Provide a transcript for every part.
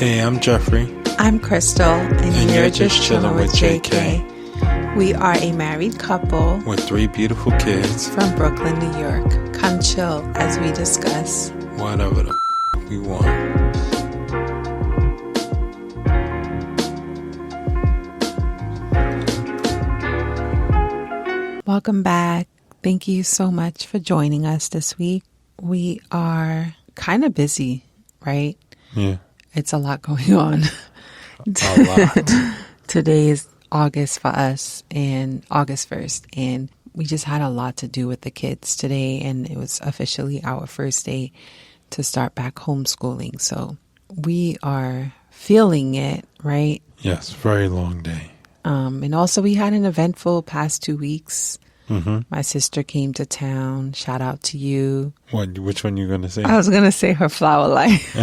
Hey, I'm Jeffrey. I'm Crystal, and you're just chilling with JK. We are a married couple with 3 beautiful kids from Brooklyn, New York. Come chill as we discuss whatever the we want. Welcome back. Thank you so much for joining us this week. We are kind of busy, right? Yeah. It's a lot going on. A lot. Today is August for us and August 1st. And we just had a lot to do with the kids today. And it was officially our first day to start back homeschooling. So we are feeling it, right? Yes, very long day. And also we had an eventful past 2 weeks. Mm-hmm. My sister came to town. Shout out to you. Which one you going to say? I was going to say her flower life.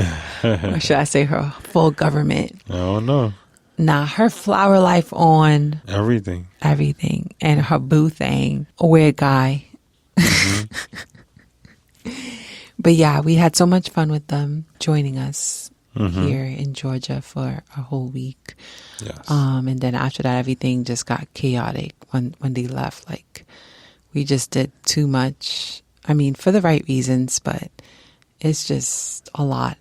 Or should I say her full government? I don't know. Nah, her flower life on Everything. And her boo thing. A weird guy. Mm-hmm. But yeah, we had so much fun with them joining us Mm-hmm. here in Georgia for a whole week. Yes. And then after that, everything just got chaotic when they left. Like, we just did too much. I mean, for the right reasons, but it's just a lot.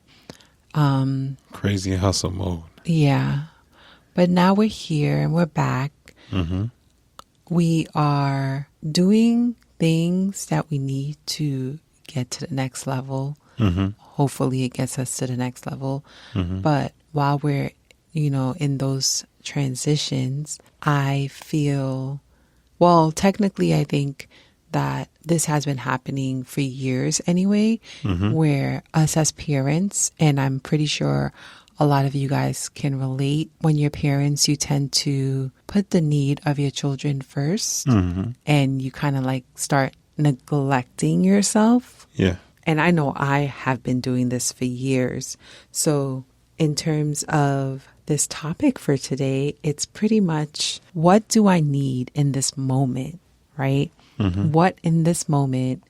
Crazy hustle mode. Yeah. But now we're here and we're back. Mm-hmm. We are doing things that we need to get to the next level. Mm-hmm. Hopefully it gets us to the next level. Mm-hmm. But while we're, in those transitions, I feel, well, technically, I think that this has been happening for years anyway, Mm-hmm. where us as parents, and I'm pretty sure a lot of you guys can relate, when you're parents, you tend to put the need of your children first, Mm-hmm. and you kind of like start neglecting yourself. Yeah. And I know I have been doing this for years. So in terms of this topic for today, it's pretty much, what do I need in this moment, right? Mm-hmm. What in this moment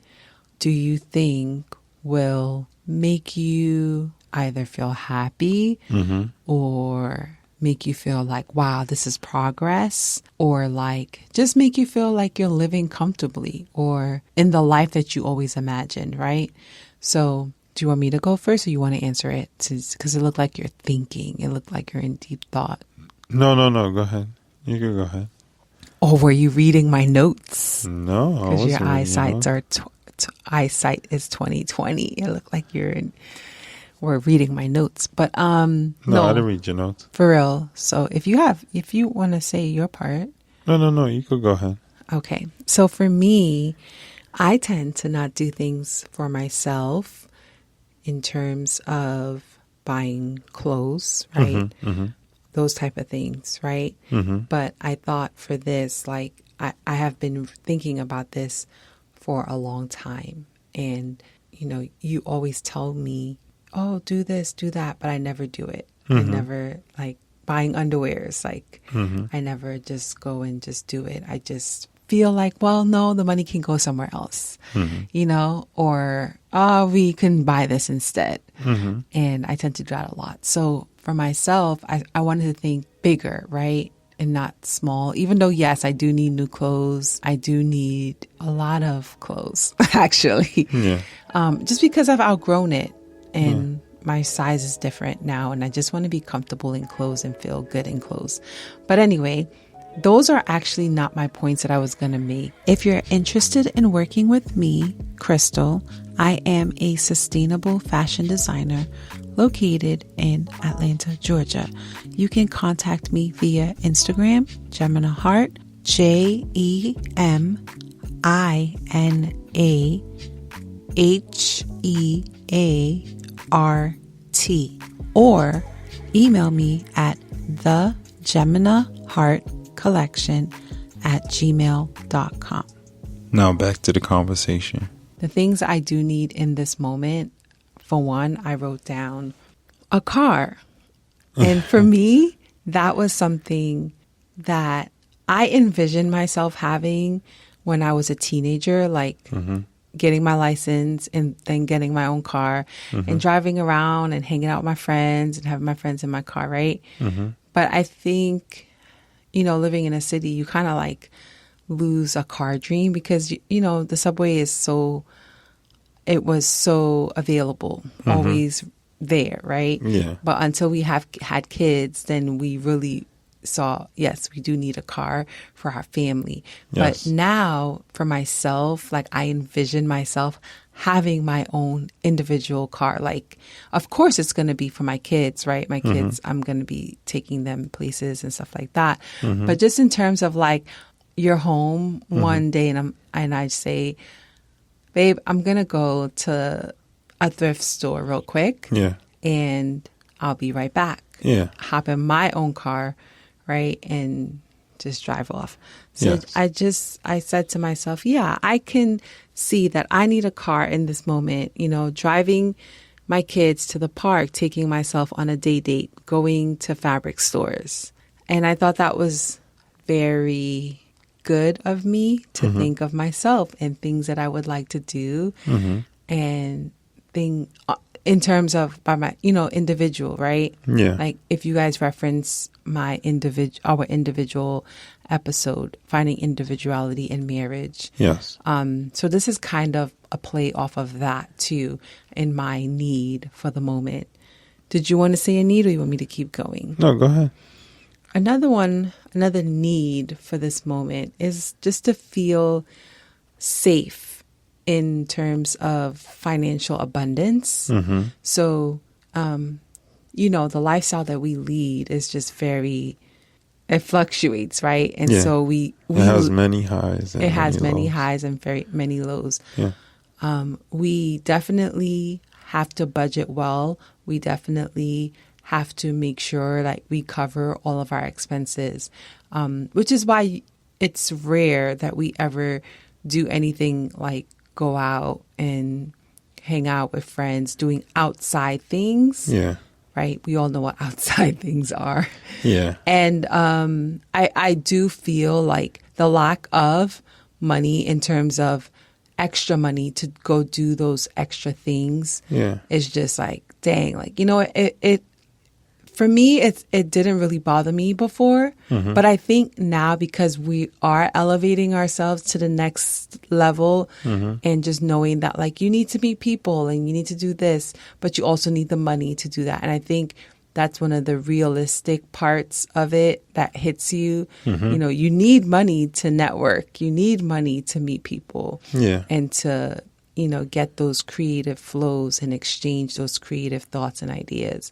do you think will make you either feel happy Mm-hmm. or make you feel like, wow, this is progress, or like just make you feel like you're living comfortably or in the life that you always imagined, right? So do you want me to go first, or you want to answer it? Because it looked like you're thinking. It looked like you're in deep thought. No. Go ahead. You can go ahead. Or were you reading my notes? No, I Because wasn't. your eyesight is 20/20. It looked like we're reading my notes, but No, I didn't read your notes. for real. So if you want to say your part. No. You could go ahead. Okay. So for me, I tend to not do things for myself in terms of buying clothes, right? Mm-hmm. Mm-hmm. Those type of things, right? Mm-hmm. But I thought for this, like, I have been thinking about this for a long time. And, you always tell me, oh, do this, do that, but I never do it. Mm-hmm. I never, like, buying underwears, like, Mm-hmm. I never just go and just do it. I just feel like, well, no, the money can go somewhere else, Mm-hmm. or, we can buy this instead. Mm-hmm. And I tend to do that a lot. So for myself, I wanted to think bigger, right? And not small, even though, yes, I do need new clothes. I do need a lot of clothes, actually. Yeah. Just because I've outgrown it and my size is different now. And I just want to be comfortable in clothes and feel good in clothes. But anyway, those are actually not my points that I was going to make. If you're interested in working with me, Crystal, I am a sustainable fashion designer located in Atlanta, Georgia. You can contact me via Instagram, Gemina Hart, JEMINAHEART, or email me at thegeminaheartcollection@gmail.com. Now back to the conversation. The things I do need in this moment, for one, I wrote down a car. And for me, that was something that I envisioned myself having when I was a teenager, like getting my license and then getting my own car and driving around and hanging out with my friends and having my friends in my car, right? But I think, living in a city, you kind of like lose a car dream because, the subway it was so available, always there, right? Yeah. But until we had kids, then we really saw, yes, we do need a car for our family. Yes. But now for myself, like I envision myself having my own individual car. Like, of course it's going to be for my kids, right? My kids, I'm going to be taking them places and stuff like that. But just in terms of like, you're home one day and I say, babe, I'm going to go to a thrift store real quick. Yeah. And I'll be right back. Yeah. Hop in my own car, right? And just drive off. So Yes. I said to myself, yeah, I can see that I need a car in this moment, driving my kids to the park, taking myself on a day date, going to fabric stores. And I thought that was very good of me to think of myself and things that I would like to do and in terms of by my, individual, right? Yeah. Like if you guys reference our individual episode, finding individuality in marriage. Yes. So this is kind of a play off of that too, in my need for the moment. Did you want to say a need or you want me to keep going? No, go ahead. Another need for this moment is just to feel safe in terms of financial abundance. So, the lifestyle that we lead is just it fluctuates, right? And so it has many highs. And it has many lows. highs and very many lows. Yeah. We definitely have to budget well. We definitely have to make sure that we cover all of our expenses, which is why it's rare that we ever do anything like go out and hang out with friends doing outside things. Yeah. Right? We all know what outside things are. Yeah. And I do feel like the lack of money in terms of extra money to go do those extra things is just like, dang, like, it for me, it didn't really bother me before, but I think now because we are elevating ourselves to the next level and just knowing that like you need to meet people and you need to do this, but you also need the money to do that. And I think that's one of the realistic parts of it that hits you. You need money to network. You need money to meet people and to, get those creative flows and exchange those creative thoughts and ideas.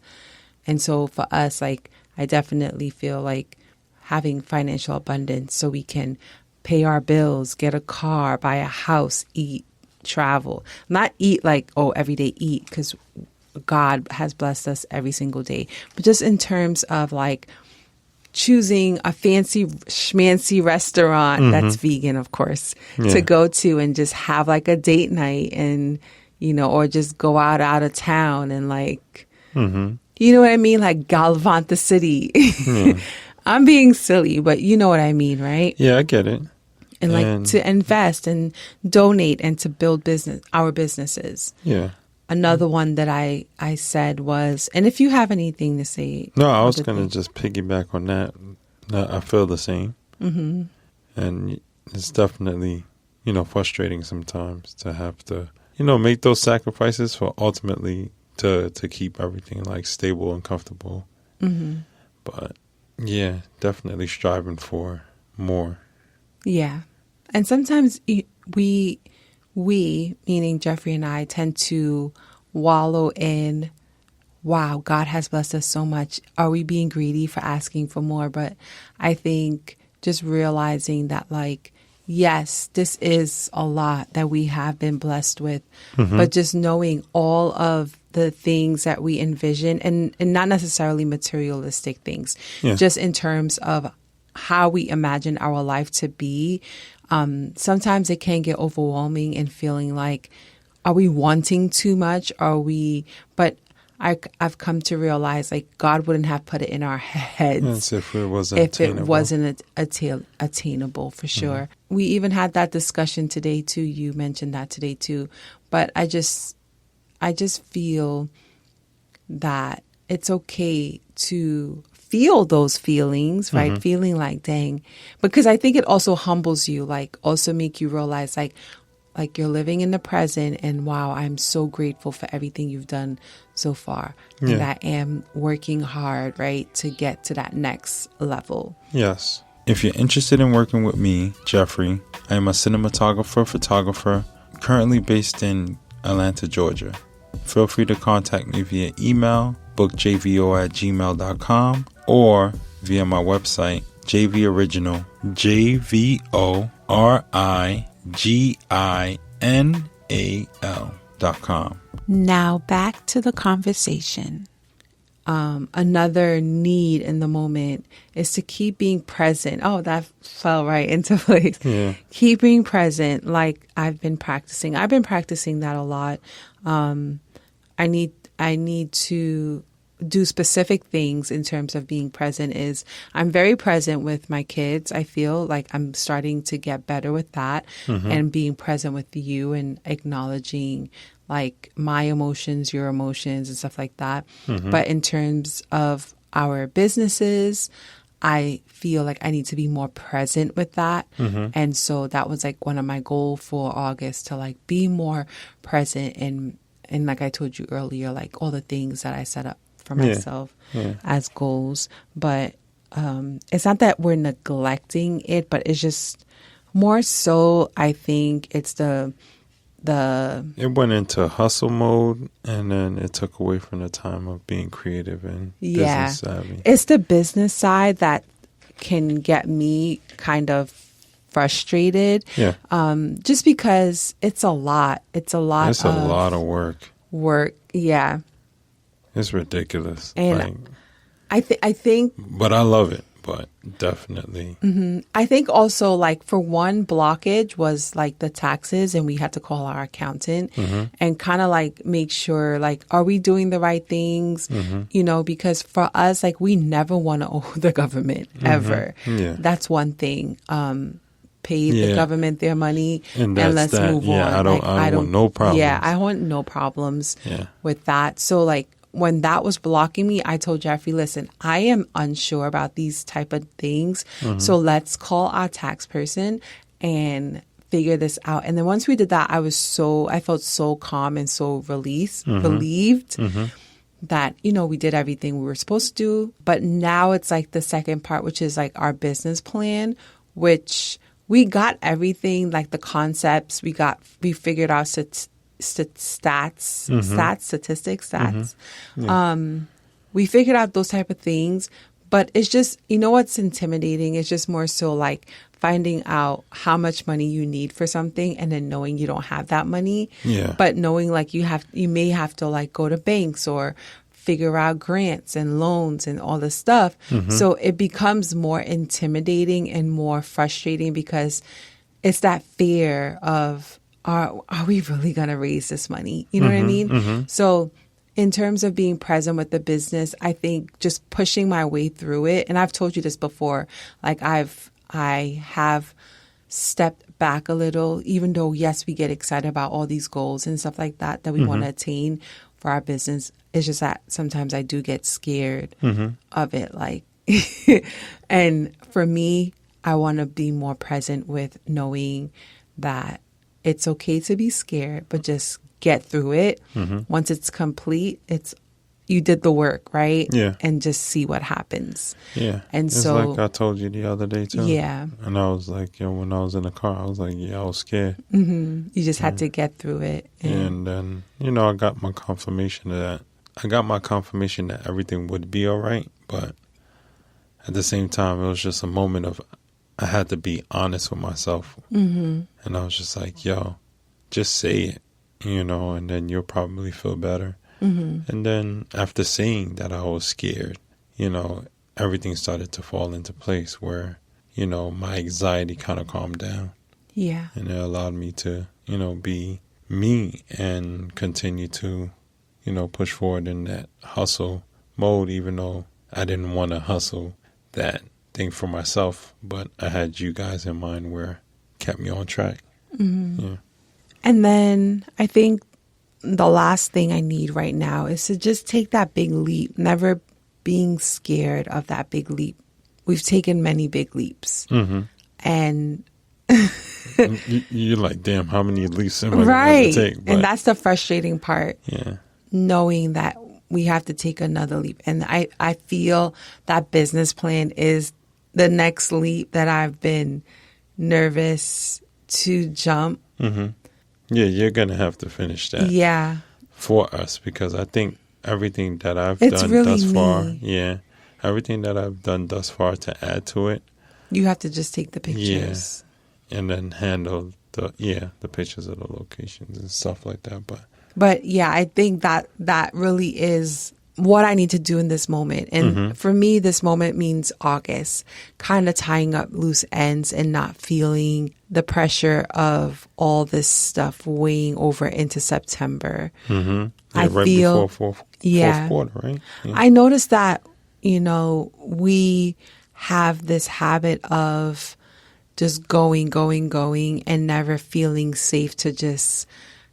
And so for us, like, I definitely feel like having financial abundance so we can pay our bills, get a car, buy a house, eat, travel. Not eat like, every day eat, because God has blessed us every single day. But just in terms of like choosing a fancy schmancy restaurant that's vegan, of course, to go to and just have like a date night and, or just go out of town and like... You know what I mean? Like gallivant the city. I'm being silly, but you know what I mean, right? Yeah, I get it. And like to invest and donate and to build our businesses. Yeah. Another one that I said was, and if you have anything to say. No, I was going to just piggyback on that. I feel the same. And it's definitely, frustrating sometimes to have to, make those sacrifices for ultimately to keep everything like stable and comfortable. But yeah, definitely striving for more. Yeah. And sometimes we, meaning Jeffrey and I, tend to wallow in, wow, God has blessed us so much. Are we being greedy for asking for more? But I think just realizing that like, yes, this is a lot that we have been blessed with, but just knowing all of the things that we envision and not necessarily materialistic things, just in terms of how we imagine our life to be. Sometimes it can get overwhelming and feeling like, are we wanting too much? But I've come to realize like God wouldn't have put it in our heads Yes, if it wasn't attainable for sure. We even had that discussion today too. You mentioned that today too. But I just feel that it's okay to feel those feelings, right? Feeling like, dang, because I think it also humbles you, like also make you realize like you're living in the present and wow, I'm so grateful for everything you've done so far. And I am working hard, right, to get to that next level. Yes. If you're interested in working with me, Jeffrey, I am a photographer, currently based in Atlanta, Georgia. Feel free to contact me via email, bookjvo@gmail.com, or via my website, JVOriginal, JVORIGINAL.com. Now back to the conversation. Another need in the moment is to keep being present. Oh, that fell right into place. Yeah. Keep being present, like I've been practicing. I've been practicing that a lot. I need to do specific things in terms of being present. Is I'm very present with my kids. I feel like I'm starting to get better with that and being present with you and acknowledging like my emotions, your emotions and stuff like that. But in terms of our businesses, I feel like I need to be more present with that. And so that was like one of my goals for August, to like be more present and like I told you earlier, like all the things that I set up for myself as goals. But it's not that we're neglecting it, but it's just more so I think it's it went into hustle mode, and then it took away from the time of being creative and business savvy. It's the business side that can get me kind of frustrated. Just because it's a lot. It's a lot of work. Yeah. It's ridiculous. And I think but I love it. But definitely. I think also like for one blockage was like the taxes, and we had to call our accountant and kind of like make sure like, are we doing the right things? You know, because for us, like we never want to owe the government ever. That's one thing. Pay the government their money and let's move on. I don't want no problems. Yeah, I want no problems with that. So like, when that was blocking me, I told Jeffrey, listen, I am unsure about these type of things. So let's call our tax person and figure this out. And then once we did that, I felt so calm and so relieved that, you know, we did everything we were supposed to do. But now it's like the second part, which is like our business plan, which we got everything, like the concepts, we figured out statistics. We figured out those type of things, but it's just, you know what's intimidating? It's just more so like finding out how much money you need for something and then knowing you don't have that money. But knowing like you may have to like go to banks or figure out grants and loans and all this stuff. So it becomes more intimidating and more frustrating because it's that fear of, are we really going to raise this money? You know what I mean? So in terms of being present with the business, I think just pushing my way through it. And I've told you this before, like I have stepped back a little, even though, yes, we get excited about all these goals and stuff like that we want to attain for our business. It's just that sometimes I do get scared of it. Like, and for me, I want to be more present with knowing that it's okay to be scared, but just get through it. Once it's complete, you did the work, right? And just see what happens. And it's so, like I told you the other day too. And I was like, when I was in the car, I was like, I was scared. You just had to get through it. And then, I got my confirmation of that. I got my confirmation that everything would be all right, but at the same time, it was just a moment of I had to be honest with myself. And I was just like, just say it, and then you'll probably feel better. And then after saying that I was scared, everything started to fall into place where, my anxiety kind of calmed down. And it allowed me to, be me and continue to, push forward in that hustle mode, even though I didn't want to hustle that thing for myself, but I had you guys in mind where kept me on track. Yeah. And then I think the last thing I need right now is to just take that big leap, never being scared of that big leap. We've taken many big leaps. And you're like, damn, how many leaps am I right. going to take? But, and that's the frustrating part. Yeah. Knowing that we have to take another leap. And I feel that business plan is the next leap that I've been nervous to jump. Yeah, you're going to have to finish that. Yeah. For us, because I think everything that I've It's done really thus far, me. everything that I've done thus far to add to it. You have to just take the pictures. Yeah. And then handle the pictures of the locations and stuff like that. But yeah, I think that really is what I need to do in this moment. And for me, this moment means August, kind of tying up loose ends and not feeling the pressure of all this stuff weighing over into September. Yeah, I right feel, before fourth yeah, quarter, right? Yeah. I noticed that, we have this habit of just going and never feeling safe to just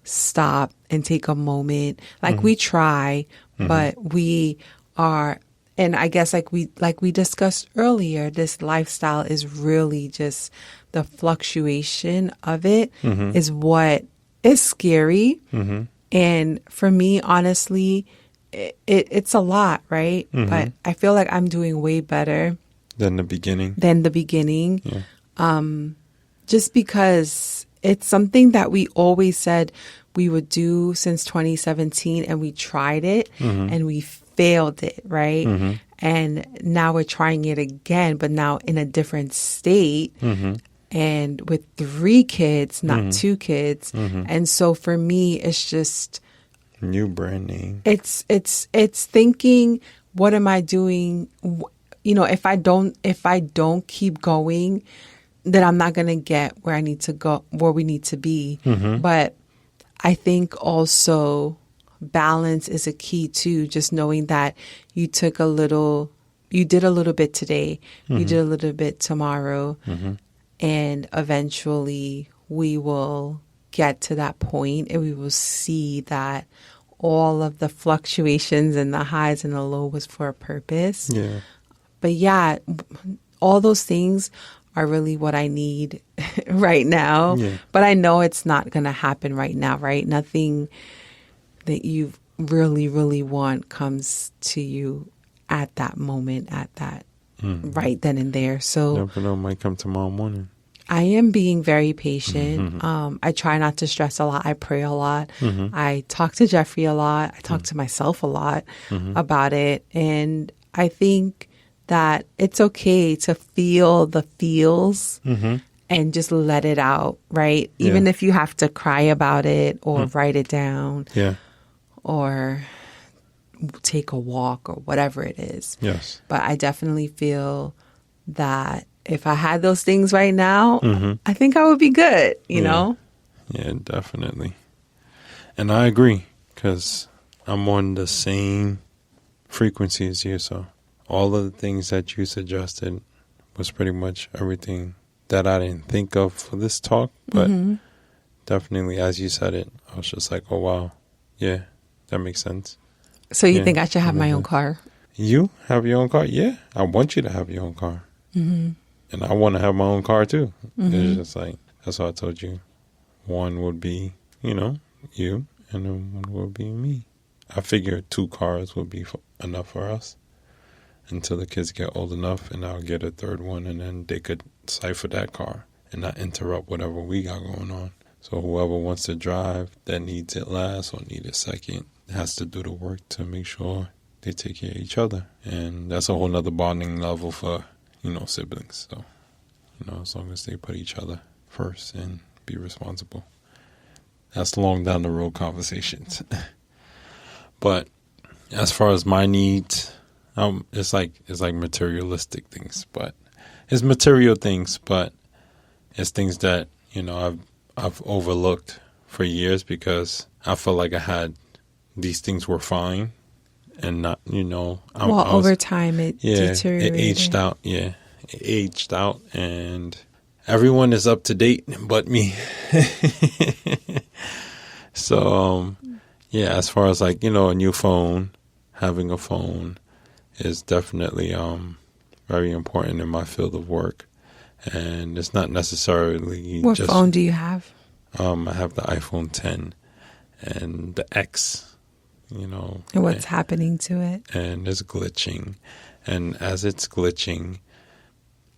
stop and take a moment. Like we try, but we are, and I guess like we discussed earlier, this lifestyle is really just the fluctuation of it is what is scary. And for me, honestly, it's a lot, right? But I feel like I'm doing way better than the beginning. Yeah. Just because it's something that we always said we would do since 2017, and we tried it and we failed it, right? And now we're trying it again, but now in a different state and with 3 kids, not 2 kids. And so for me, it's just new brand name. It's thinking, what am I doing? If I don't keep going, then I'm not going to get where I need to go, where we need to be. But I think also balance is a key too. Just knowing that you did a little bit today, you did a little bit tomorrow, and eventually we will get to that point and we will see that all of the fluctuations and the highs and the lows was for a purpose. Yeah. But yeah, all those things are really what I need right now. Yeah. But I know it's not going to happen right now, right? Nothing that you really, really want comes to you at that moment, at that right then and there. So never know, might come tomorrow morning. I am being very patient. I try not to stress a lot. I pray a lot. I talk to Jeffrey a lot. I talk to myself a lot about it. And I think that it's okay to feel the feels and just let it out, right? Yeah. Even if you have to cry about it or write it down or take a walk or whatever it is. Yes. But I definitely feel that if I had those things right now, I think I would be good, you know? Yeah, definitely. And I agree, because I'm on the same frequency as you. So all of the things that you suggested was pretty much everything that I didn't think of for this talk. But definitely, as you said it, I was just like, oh, wow. Yeah, that makes sense. So you think I should have my own car? You have your own car? Yeah, I want you to have your own car. And I want to have my own car too. It's just like, that's what I told you. One would be, you, and then one would be me. I figured 2 cars would be enough for us until the kids get old enough, and I'll get a 3rd one, and then they could cipher that car and not interrupt whatever we got going on. So whoever wants to drive that needs it last or need it second has to do the work to make sure they take care of each other. And that's a whole nother bonding level for siblings. So, as long as they put each other first and be responsible. That's long down the road conversations. But as far as my needs, it's like materialistic things, but it's material things, but it's things that, I've overlooked for years because I felt like I had these things were fine and not, over time it deteriorated. It aged out. Yeah, it aged out, and everyone is up to date but me. So, as far as like, a new phone, having a phone is definitely very important in my field of work. And it's not necessarily What phone do you have? I have the iPhone 10 and the X, And what's happening to it? And it's glitching. And as it's glitching,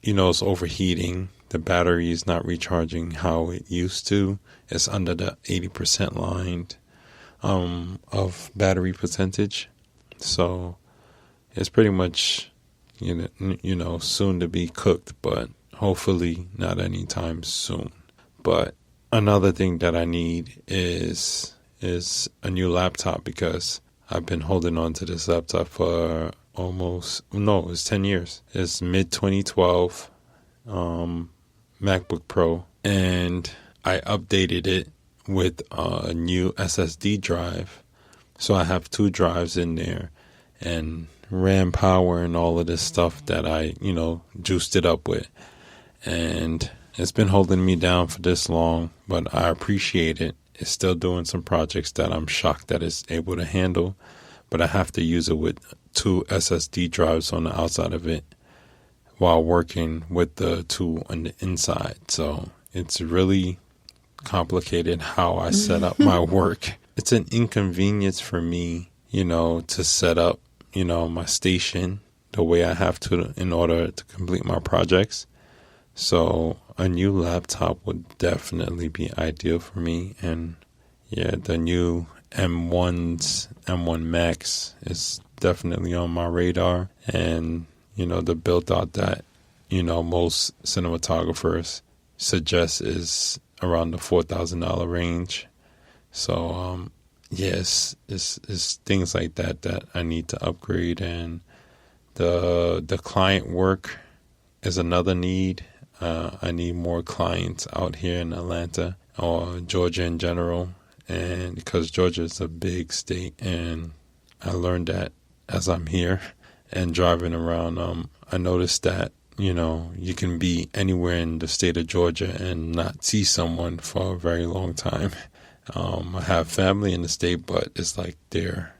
it's overheating. The battery is not recharging how it used to. It's under the 80% line of battery percentage. So it's pretty much, soon to be cooked, but hopefully not anytime soon. But another thing that I need is a new laptop, because I've been holding on to this laptop for it's 10 years. It's mid-2012 MacBook Pro, and I updated it with a new SSD drive. So I have 2 drives in there, and RAM power and all of this stuff that I, juiced it up with. And it's been holding me down for this long, but I appreciate it. It's still doing some projects that I'm shocked that it's able to handle, but I have to use it with 2 SSD drives on the outside of it while working with the 2 on the inside. So it's really complicated how I set up my work. It's an inconvenience for me, to set up, my station the way I have to in order to complete my projects. So a new laptop would definitely be ideal for me. And the new M1 Max is definitely on my radar. And, the build out that, most cinematographers suggest is around the $4,000 range. So, yes, it's things like that I need to upgrade. And the client work is another need. I need more clients out here in Atlanta or Georgia in general, and because Georgia is a big state, and I learned that as I'm here and driving around. I noticed that you can be anywhere in the state of Georgia and not see someone for a very long time. I have family in the state, but it's like they're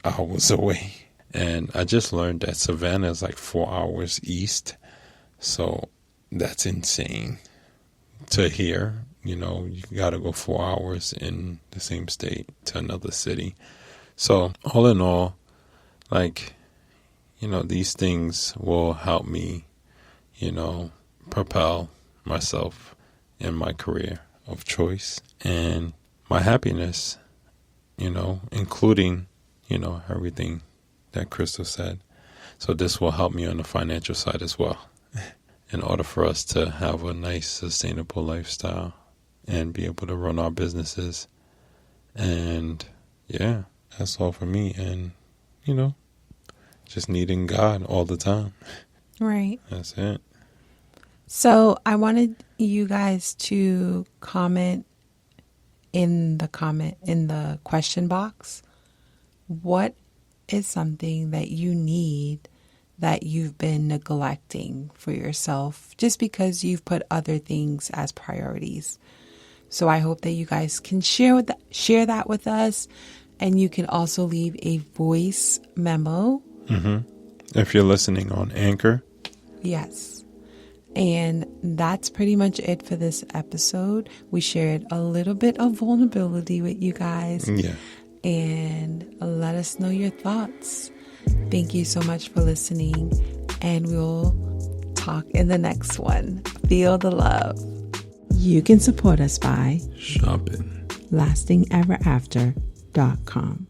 hours away, and I just learned that Savannah is like 4 hours east, so that's insane to hear. You got to go 4 hours in the same state to another city. So all in all, these things will help me, propel myself in my career of choice and my happiness, including, everything that Crystal said. So this will help me on the financial side as well, in order for us to have a nice, sustainable lifestyle and be able to run our businesses. And that's all for me. And, just needing God all the time. Right. That's it. So I wanted you guys to comment in the question box. What is something that you need that you've been neglecting for yourself just because you've put other things as priorities? So I hope that you guys can share that with us, and you can also leave a voice memo. Mm-hmm. If you're listening on Anchor. Yes. And that's pretty much it for this episode. We shared a little bit of vulnerability with you guys. Yeah. And let us know your thoughts. Thank you so much for listening, and we'll talk in the next one. Feel the love. You can support us by shopping lastingeverafter.com.